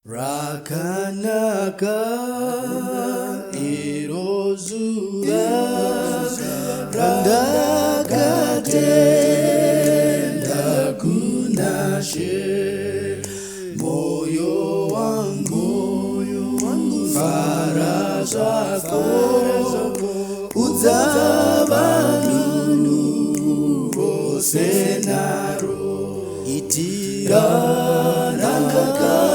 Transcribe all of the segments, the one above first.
Rakanaka irozura randakatenda kunashe moyo wangu fara zako udzavanunu rosenaro itira nakaka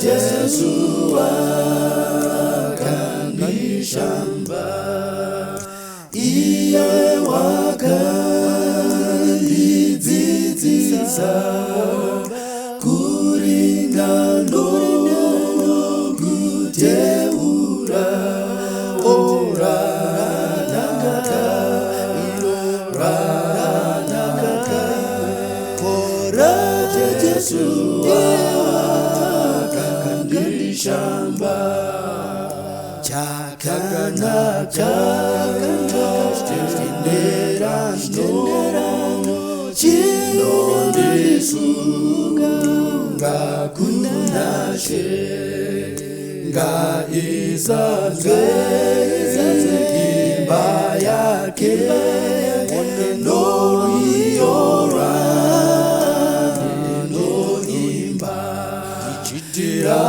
Yesu akanishamba iye wakandidzidzisa kurinda nokuteura oranakaka iroranakaka korate Yesu shamba chakanaka stenderano chinondisunga kunashe ngaizanzwe imba yake noiora noimba ichitira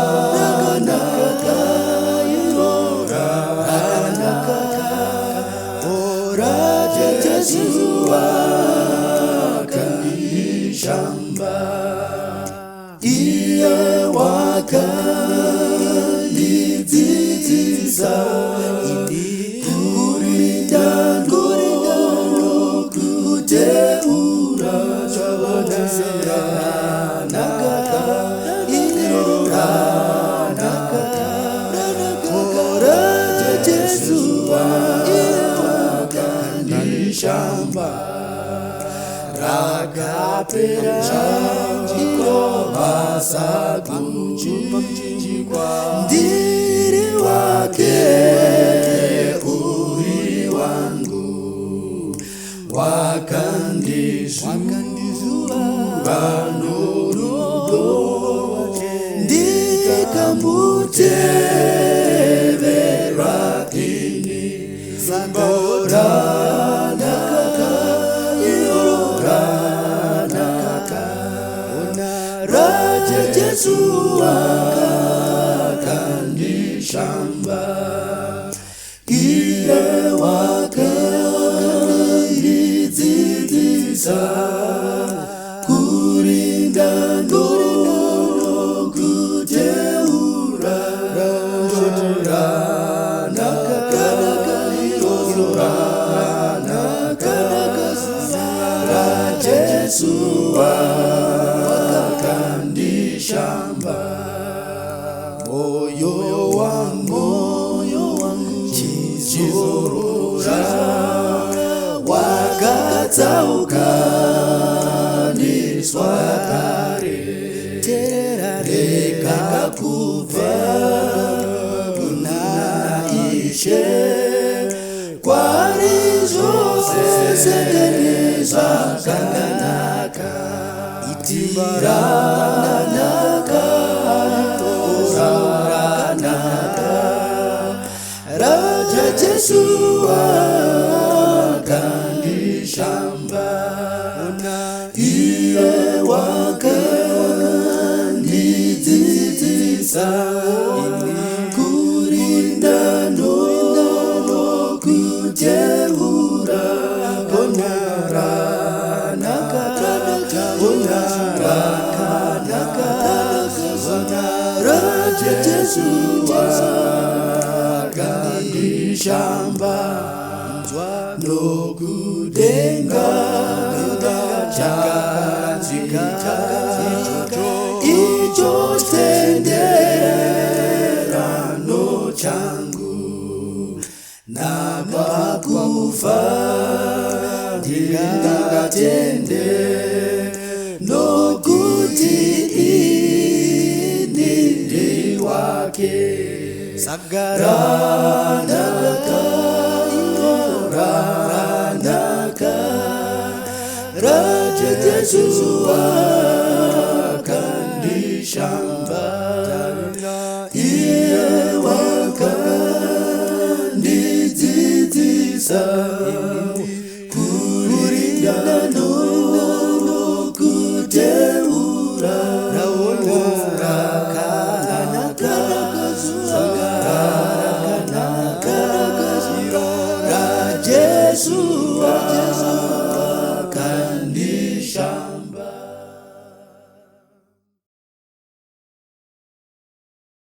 Yesu akanishamba iye wakandidzidzisa kurinda nokuteura chavanasera Yesu akanishamba rakapera chikobasa kuchinjikwa ndiri wake uri wangu wakandizuva norudo ndikamutevera ini Oranaka, oranaka, Raja Yesu akanishamba, iye wakandidzidzisa kurinda nokuteura Yesu akanishamba moyo wangu chizorora wakataukaniswa kare rega kubva kuna Ishe kwari zvose zvakanaka itiranaka oranaka Raja Yesu akanishamba iye wakandidzidzisa kurinda nokuteura Raja Yesu akanishamba nokudenga chakanzika icho stenderano changu napakufa ndingatende nokuti indiri wake sagaranaka Raja Yesu wakandishamba, iye wakandidzidzisa kurinda nokuteura Yesu